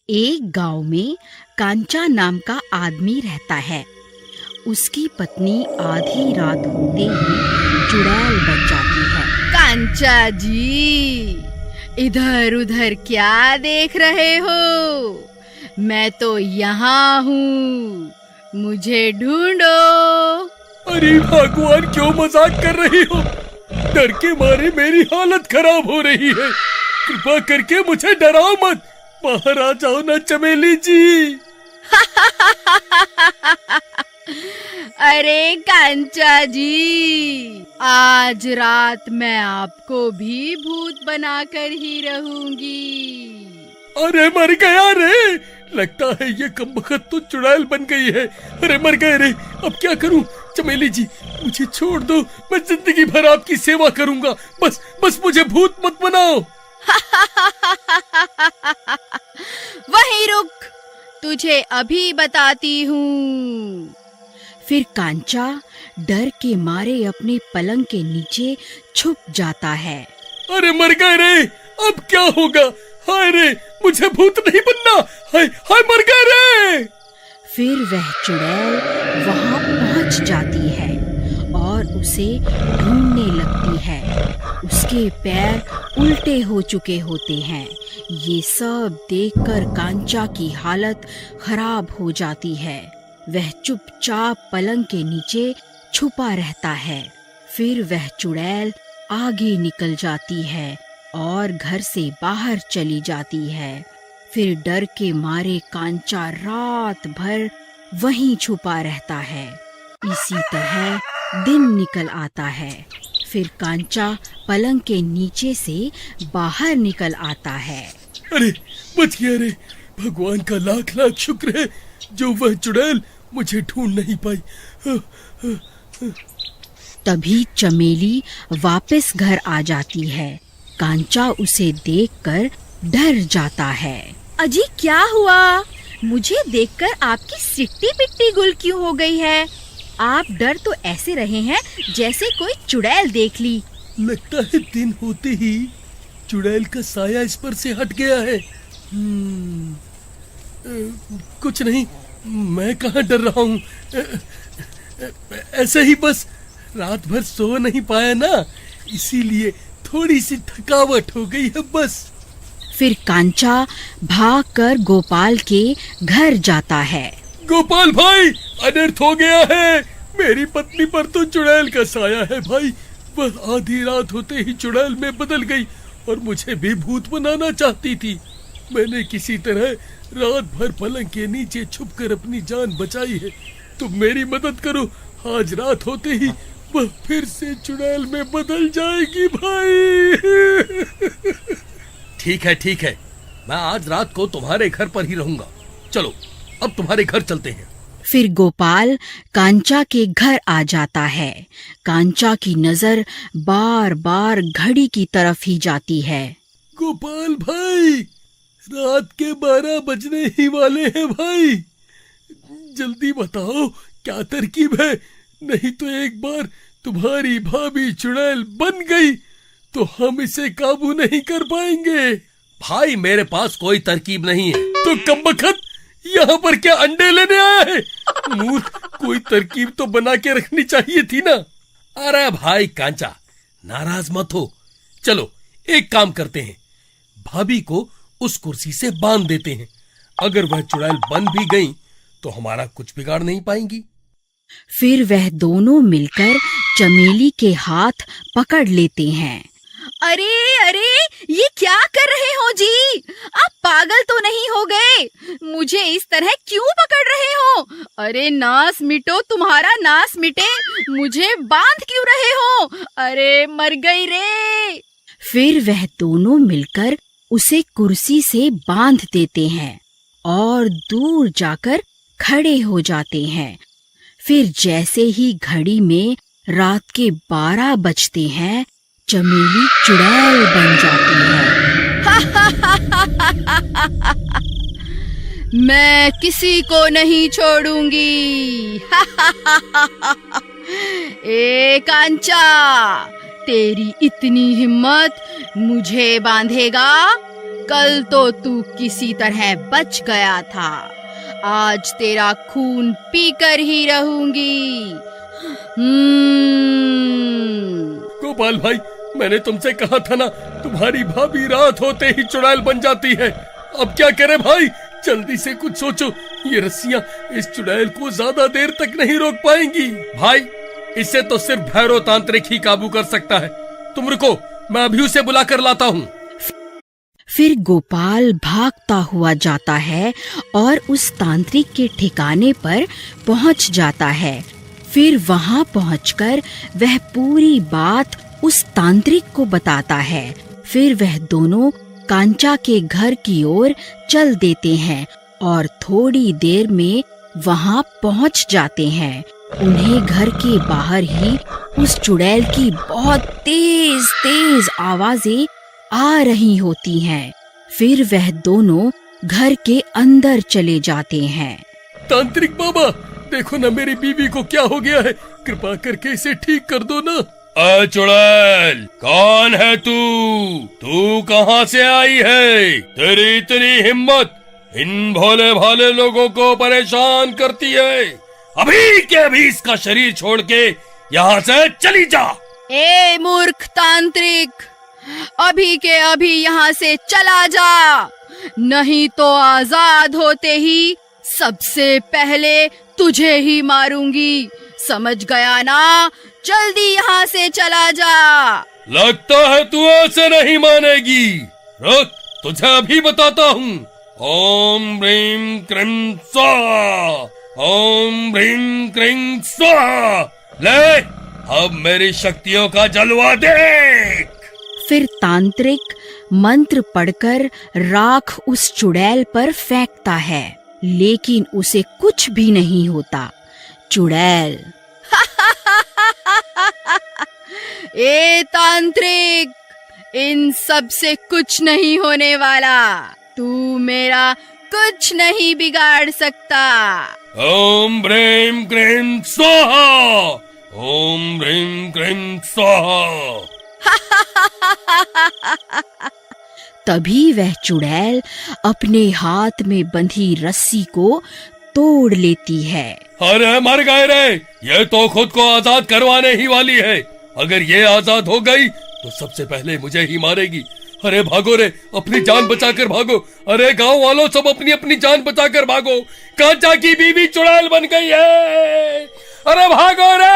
एक गांव में कांचा नाम का आदमी रहता है। उसकी पत्नी आधी रात होते ही चुड़ैल बन जाती है। कांचा जी, इधर उधर क्या देख रहे हो? मैं तो यहाँ हूँ, मुझे ढूंढो। अरे भगवान, क्यों मजाक कर रही हो? डर के मारे मेरी हालत खराब हो रही है। कृपा करके मुझे डराओ मत। बाहर आ जाओ ना चमेली जी। अरे कांचा जी, आज रात मैं आपको भी भूत बनाकर ही रहूंगी। अरे मर गया रे, लगता है ये कमबख्त तो चुड़ैल बन गई है। अरे मर गए रे, अब क्या करूं? चमेली जी, मुझे छोड़ दो, मैं जिंदगी भर आपकी सेवा करूंगा। बस मुझे भूत मत बनाओ। वहीं रुक, तुझे अभी बताती हूँ। फिर कांचा डर के मारे अपने पलंग के नीचे छुप जाता है। अरे मर गए रे, अब क्या होगा? हाय रे, मुझे भूत नहीं बनना। हाय हाय, मर गए रे। फिर वह चुड़ैल वहां पहुंच जाती है और उसे ढूंढने लगती है। उसके पैर उल्टे हो चुके होते हैं। ये सब देखकर कांचा की हालत खराब हो जाती है। वह चुपचाप पलंग के नीचे छुपा रहता है। फिर वह चुड़ैल आगे निकल जाती है और घर से बाहर चली जाती है। फिर डर के मारे कांचा रात भर वहीं छुपा रहता है। इसी तरह दिन निकल आता है। फिर कांचा पलंग के नीचे से बाहर निकल आता है। अरे बच गया रे, भगवान का लाख लाख शुक्र है जो वह चुड़ैल मुझे ढूंढ नहीं पाई। तभी चमेली वापस घर आ जाती है। कांचा उसे देखकर डर जाता है। अजी क्या हुआ? मुझे देखकर आपकी सिट्टी पिट्टी गुल क्यों हो गई है? आप डर तो ऐसे रहे हैं जैसे कोई चुड़ैल देख ली। लगता है दिन होते ही चुड़ैल का साया इस पर से हट गया है। कुछ नहीं, मैं कहाँ डर रहा हूँ। ऐसे ही बस रात भर सो नहीं पाया ना, इसीलिए थोड़ी सी थकावट हो गई है बस। फिर कांचा भागकर गोपाल के घर जाता है। गोपाल भाई, अनर्थ हो गया है। मेरी पत्नी पर तो चुड़ैल का साया है भाई। वह आधी रात होते ही चुड़ैल में बदल गई और मुझे भी भूत बनाना चाहती थी। मैंने किसी तरह रात भर पलंग के नीचे छुपकर अपनी जान बचाई है। तुम मेरी मदद करो, आज रात होते ही वह फिर से चुड़ैल में बदल जाएगी भाई। ठीक है, मैं आज रात को तुम्हारे घर पर ही रहूंगा। चलो अब तुम्हारे घर चलते हैं। फिर गोपाल कांचा के घर आ जाता है। कांचा की नजर बार बार घड़ी की तरफ ही जाती है। गोपाल भाई, रात के 12 बजने ही वाले हैं भाई। जल्दी बताओ क्या तरकीब है, नहीं तो एक बार तुम्हारी भाभी चुड़ैल बन गई तो हम इसे काबू नहीं कर पाएंगे। भाई मेरे पास कोई तरकीब नहीं है। तो कमबख्त यहाँ पर क्या अंडे लेने आया है? मूर्ख, कोई तरकीब तो बना के रखनी चाहिए थी ना। अरे भाई कांचा, नाराज मत हो। चलो एक काम करते हैं, भाभी को उस कुर्सी से बांध देते हैं। अगर वह चुड़ैल बन भी गई तो हमारा कुछ बिगाड़ नहीं पाएंगी। फिर वह दोनों मिलकर चमेली के हाथ पकड़ लेते हैं। अरे ये क्या कर रहे हो जी? आप पागल तो नहीं हो गए? मुझे इस तरह क्यों पकड़ रहे हो? अरे नास मिटो, तुम्हारा नास मिटे, मुझे बांध क्यों रहे हो? अरे मर गई रे। फिर वह दोनों मिलकर उसे कुर्सी से बांध देते हैं और दूर जाकर खड़े हो जाते हैं। फिर जैसे ही घड़ी में रात के 12 बजते हैं, चमेली चुड़ैल बन जाती है। मैं किसी को नहीं छोड़ूंगी। ए कांचा, तेरी इतनी हिम्मत मुझे बांधेगा? कल तो तू किसी तरह बच गया था, आज तेरा खून पीकर ही रहूंगी। गोपाल भाई, मैंने तुमसे कहा था ना, तुम्हारी भाभी रात होते ही चुड़ैल बन जाती है। अब क्या करे भाई, जल्दी से कुछ सोचो। ये रस्सियां इस चुड़ैल को ज्यादा देर तक नहीं रोक पाएंगी। भाई, इसे तो सिर्फ भैरव तांत्रिक ही काबू कर सकता है। तुम रुको, मैं अभी उसे बुला कर लाता हूँ। फिर गोपाल भागता हुआ जाता है और उस तांत्रिक के ठिकाने पर पहुंच जाता है। फिर वहां पहुंचकर वह पूरी बात उस तांत्रिक को बताता है। फिर वह दोनों कांचा के घर की ओर चल देते हैं और थोड़ी देर में वहां पहुंच जाते हैं। उन्हें घर के बाहर ही उस चुड़ैल की बहुत तेज तेज आवाजें आ रही होती हैं। फिर वह दोनों घर के अंदर चले जाते हैं। तांत्रिक बाबा, देखो ना मेरी बीवी को क्या हो गया है, कृपा करके इसे ठीक कर दो ना। चुड़ैल, कौन है तू? तू कहाँ से आई है? तेरी इतनी हिम्मत इन भोले भाले लोगों को परेशान करती है। अभी के अभी इसका शरीर छोड़ के यहाँ से चली जा। ए मूर्ख तांत्रिक, अभी के अभी यहाँ से चला जा, नहीं तो आजाद होते ही सबसे पहले तुझे ही मारूंगी। समझ गया ना? जल्दी यहाँ से चला जा। लगता है तू ऐसे नहीं मानेगी। रुक, तुझे अभी बताता हूँ। ओम ह्रीं क्रीं स्वाहा, ओम ह्रीं क्रीं स्वाहा। ले, अब मेरी शक्तियों का जलवा देख। फिर तांत्रिक मंत्र पढ़कर राख उस चुड़ैल पर फेंकता है, लेकिन उसे कुछ भी नहीं होता। चुड़ैल, ए तांत्रिक, इन सब से कुछ नहीं होने वाला। तू मेरा कुछ नहीं बिगाड़ सकता। ओम ह्रीं क्रीं स्वाहा, ओम ह्रीं क्रीं स्वाहा। तभी वह चुड़ैल अपने हाथ में बंधी रस्सी को तोड़ लेती है। अरे मर गए रे, ये तो खुद को आजाद करवाने ही वाली है। अगर ये आजाद हो गई तो सबसे पहले मुझे ही मारेगी। अरे भागो रे, अपनी जान बचाकर भागो। अरे गांव वालों, सब अपनी अपनी जान बचाकर भागो। कांचा की बीवी चुड़ैल बन गई है। अरे भागो रे,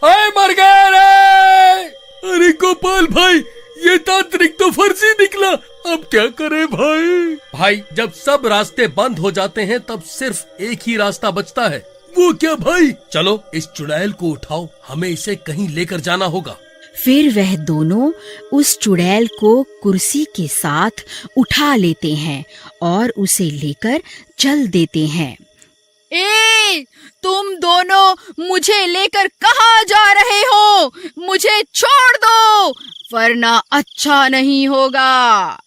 अरे मर गए रे। अरे गोपाल भाई, ये तांत्रिक तो फर्जी निकला, अब क्या करे भाई? भाई, जब सब रास्ते बंद हो जाते हैं तब सिर्फ एक ही रास्ता बचता है। वो क्या भाई? चलो इस चुड़ैल को उठाओ, हमें इसे कहीं लेकर जाना होगा। फिर वह दोनों उस चुड़ैल को कुर्सी के साथ उठा लेते हैं और उसे लेकर चल देते हैं। ए, तुम दोनों मुझे लेकर कहाँ जा रहे हो? मुझे छोड़ दो, वरना अच्छा नहीं होगा।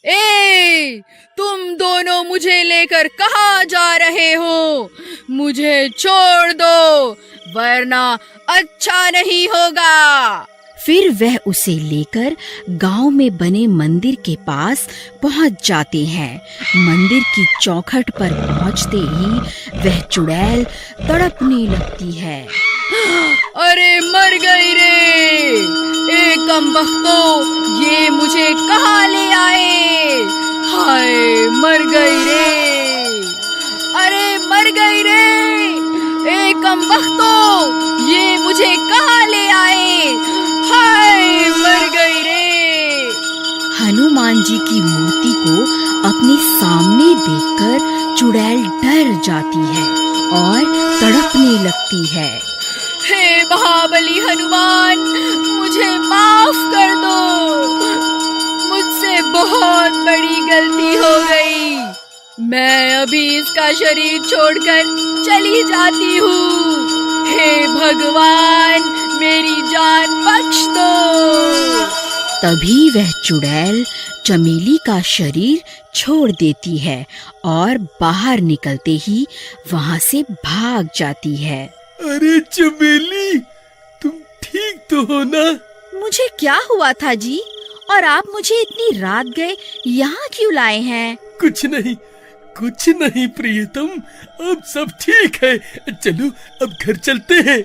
ए, तुम दोनों मुझे लेकर कहाँ जा रहे हो? मुझे छोड़ दो, वरना अच्छा नहीं होगा। फिर वह उसे लेकर गांव में बने मंदिर के पास पहुंच जाते हैं। मंदिर की चौखट पर पहुंचते ही वह चुड़ैल तड़पने लगती है। अरे मर गई रे, ए कमबख्तो, ये मुझे कहाँ ले आए? हाय, मर गई रे। अरे मर गई रे, ए कमबख्तो, ये मुझे कहाँ ले आए? हाय, मर गई रे। हनुमान जी की मूर्ति को अपने सामने देखकर चुड़ैल डर जाती है और तड़पने लगती है। हे महाबली हनुमान, मुझे माफ कर दो, मुझसे बहुत बड़ी गलती हो गई। मैं अभी इसका शरीर छोड़कर चली जाती हूँ। हे भगवान, मेरी जान बख्श दो। तभी वह चुड़ैल चमेली का शरीर छोड़ देती है और बाहर निकलते ही वहां से भाग जाती है। अरे चमेली, तुम ठीक तो हो ना? मुझे क्या हुआ था जी? और आप मुझे इतनी रात गए यहाँ क्यों लाए हैं? कुछ नहीं प्रियतम, अब सब ठीक है। चलो अब घर चलते हैं।